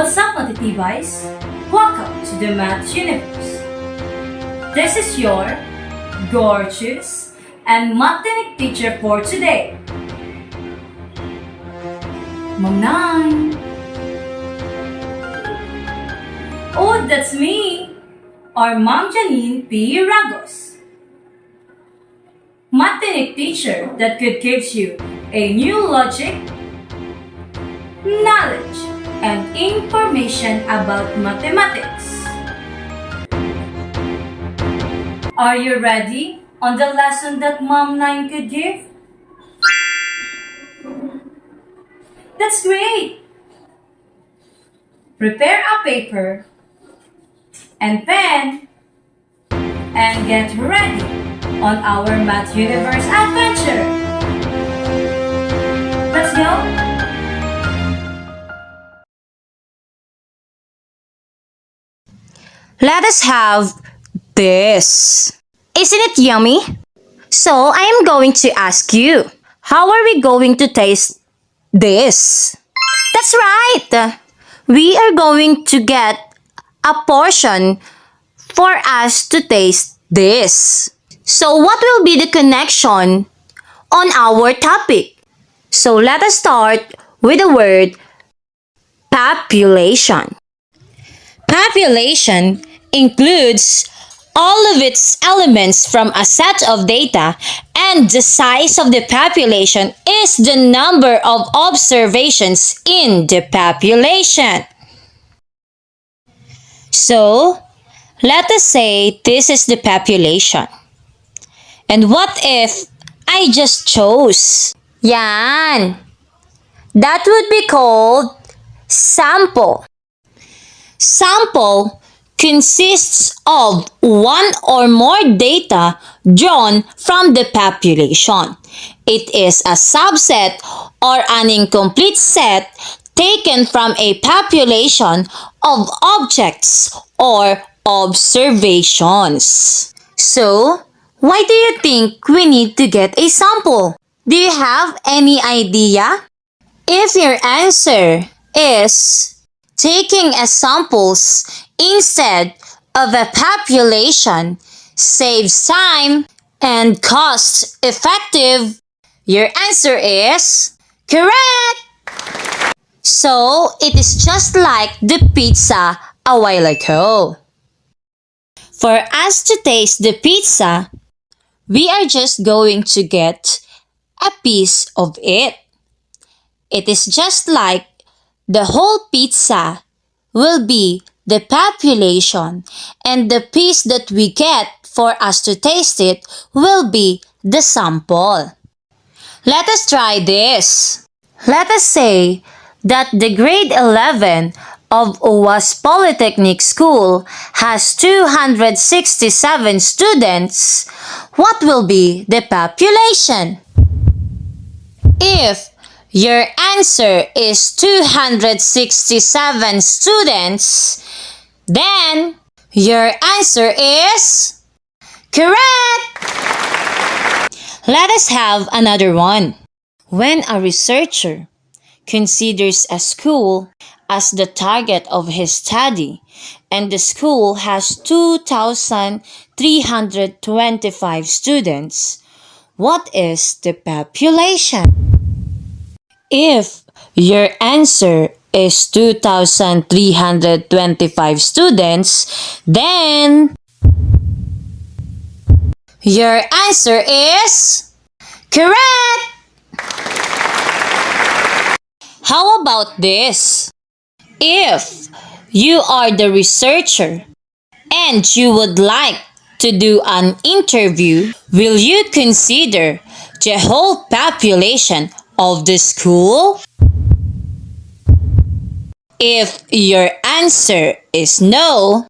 What's up, Matitibais? Welcome to the Math Universe. This is your gorgeous and mathematic teacher for today, Ma'am Nine. Oh, that's me, or Ma'am Janine P. Ragos. Mathematic teacher that could give you a new logic, knowledge, and information about mathematics. Are you ready on the lesson that Mom Nine could give? That's great! Prepare a paper and pen and get ready on our Math Universe adventure. Let's go! Let us have this. Isn't it yummy? So I am going to ask you, how are we going to taste this? That's right! We are going to get a portion for us to taste this. So what will be the connection on our topic? So let us start with the word population. Population includes all of its elements from a set of data, and the size of the population is the number of observations in the population. So, let us say this is the population. And what if I just chose? Yan! That would be called sample. Sample consists of one or more data drawn from the population. It is a subset or an incomplete set taken from a population of objects or observations. So, why do you think we need to get a sample? Do you have any idea? If your answer is taking as samples instead of a population saves time and cost effective, your answer is correct! So, it is just like the pizza a while ago. For us to taste the pizza, we are just going to get a piece of it. It is just like the whole pizza will be the population, and the piece that we get for us to taste it will be the sample. Let us try this. Let us say that the grade 11 of UWAS Polytechnic School has 267 students. What will be the population? If your answer is 267 students, then your answer is correct! Let us have another one. When a researcher considers a school as the target of his study and the school has 2,325 students, what is the population? If your answer is 2,325 students, then your answer is correct! How about this? If you are the researcher and you would like to do an interview, will you consider the whole population of the school? If your answer is no,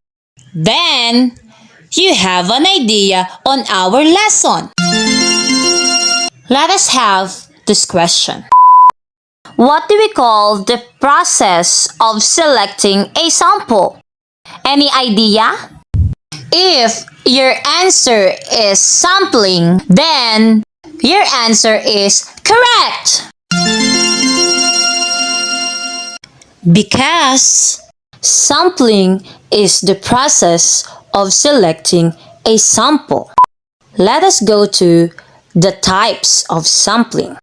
then you have an idea on our lesson. Let us have this question. What do we call the process of selecting a sample? Any idea? If your answer is sampling, then your answer is correct. Because sampling is the process of selecting a sample. Let us go to the types of sampling.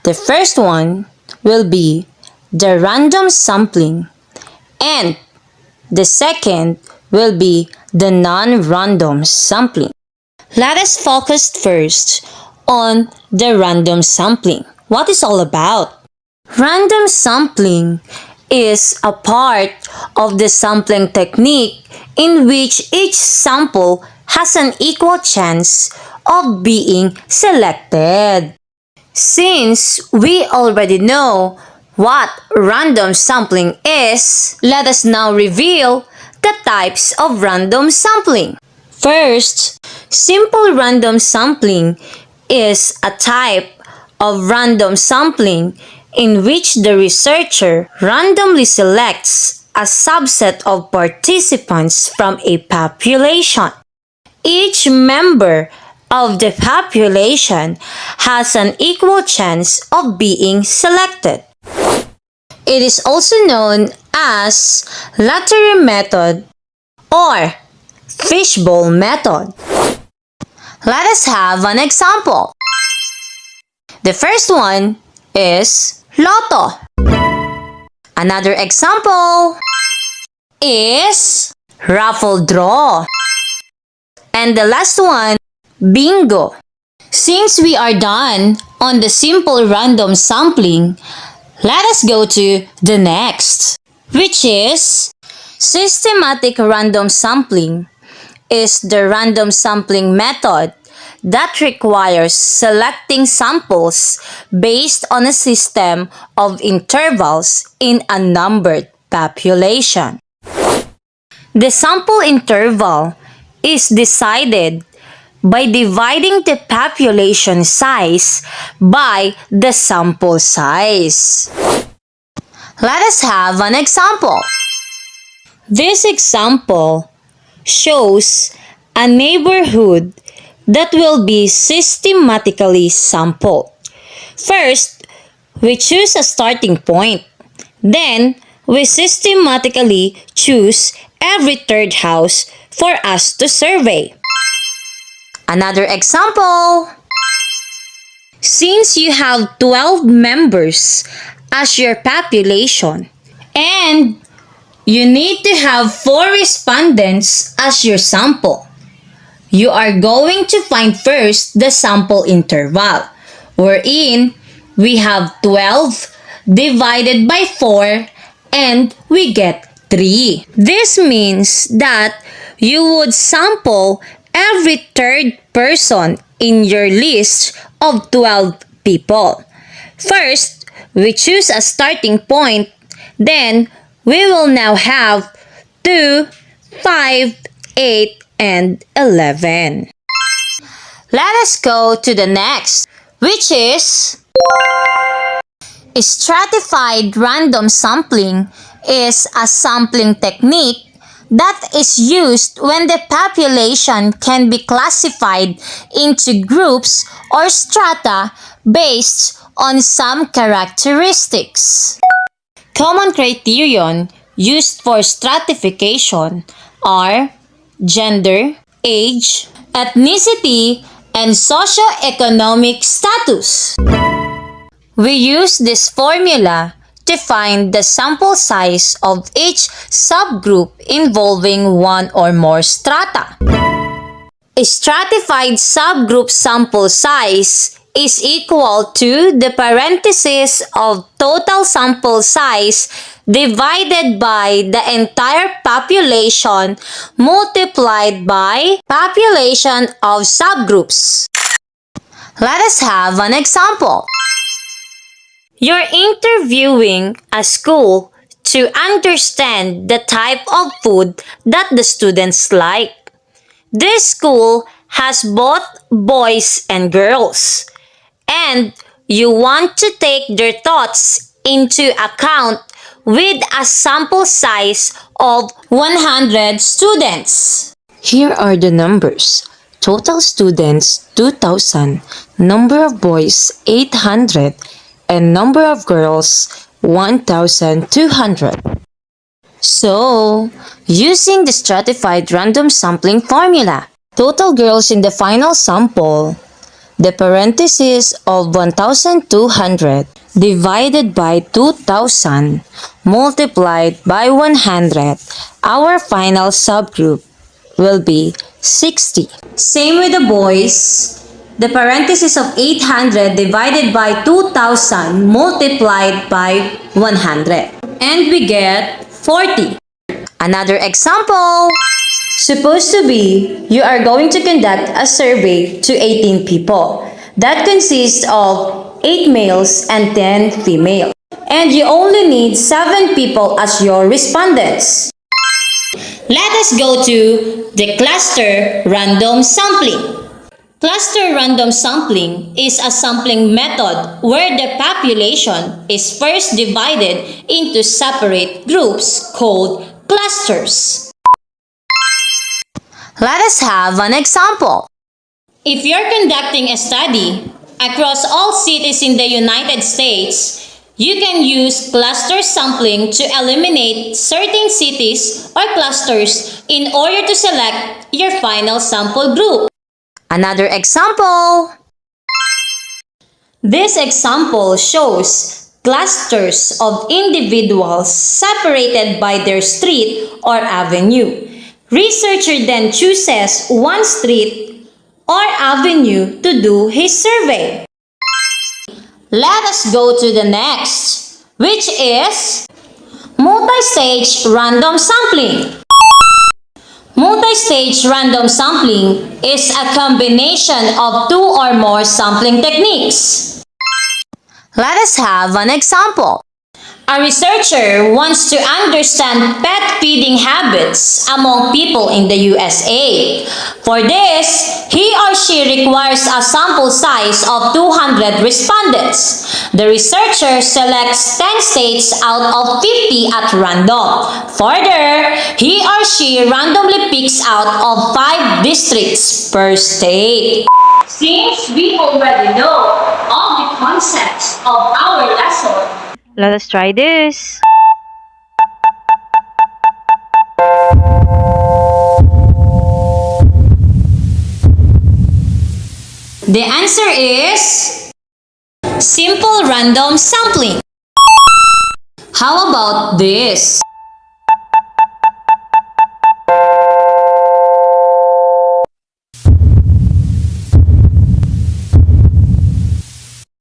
The first one will be the random sampling, and the second will be the non-random sampling. Let us focus first on the random sampling. What is all about? Random sampling is a part of the sampling technique in which each sample has an equal chance of being selected. Since we already know what random sampling is, let us now reveal the types of random sampling. First, simple random sampling is a type of random sampling in which the researcher randomly selects a subset of participants from a population. Each member of the population has an equal chance of being selected. It is also known as lottery method or fishbowl method. Let us have an example. The first one is Lotto. Another example is raffle draw. And the last one, bingo. Since we are done on the simple random sampling, let us go to the next, which is systematic random sampling. Is the random sampling method that requires selecting samples based on a system of intervals in a numbered population. The sample interval is decided by dividing the population size by the sample size. Let us have an example. This example shows a neighborhood that will be systematically sampled. First, we choose a starting point. Then, we systematically choose every third house for us to survey. Another example. Since you have 12 members as your population and you need to have 4 respondents as your sample, you are going to find first the sample interval, wherein we have 12 divided by 4 and we get 3. This means that you would sample every third person in your list of 12 people. First, we choose a starting point, then we will now have 2, 5, 8, and 11. Let us go to the next, which is stratified random sampling. Is a sampling technique that is used when the population can be classified into groups or strata based on some characteristics. Common criterion used for stratification are gender, age, ethnicity, and socioeconomic status. We use this formula to find the sample size of each subgroup involving one or more strata. A stratified subgroup sample size is equal to the parenthesis of total sample size divided by the entire population multiplied by population of subgroups. Let us have an example. You're interviewing a school to understand the type of food that the students like. This school has both boys and girls, and you want to take their thoughts into account with a sample size of 100 students. Here are the numbers. Total students 2,000, number of boys 800, and number of girls 1,200. So, using the stratified random sampling formula, total girls in the final sample, the parenthesis of 1,200 divided by 2,000 multiplied by 100, our final subgroup will be 60. Same with the boys. The parenthesis of 800 divided by 2,000 multiplied by 100. And we get 40. Another example. Suppose to be, you are going to conduct a survey to 18 people. That consists of 8 males and 10 females. And you only need 7 people as your respondents. Let us go to the cluster random sampling. Cluster random sampling is a sampling method where the population is first divided into separate groups called clusters. Let us have an example. If you're conducting a study across all cities in the United States, you can use cluster sampling to eliminate certain cities or clusters in order to select your final sample group. Another example. This example shows clusters of individuals separated by their street or avenue. Researcher then chooses one street or avenue to do his survey. Let us go to the next, which is multi-stage random sampling. Multi-stage random sampling is a combination of 2 or more sampling techniques. Let us have an example. A researcher wants to understand pet feeding habits among people in the USA. For this, he or she requires a sample size of 200 respondents. The researcher selects 10 states out of 50 at random. Further, he or she randomly picks out of 5 districts per state. Since we already know all the concepts of our lesson, let us try this. The answer is simple random sampling. How about this?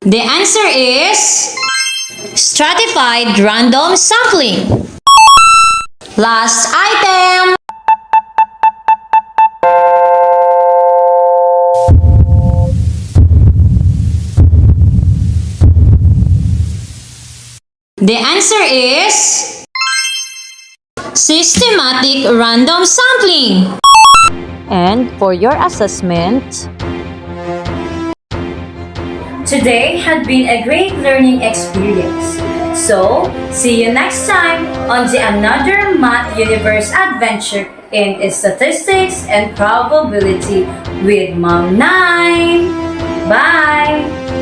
The answer is stratified random sampling. Last item. The answer is systematic random sampling. And for your assessment, Today had been a great learning experience. So, see you next time on the another Math Universe adventure in statistics and probability with Mom 9. Bye!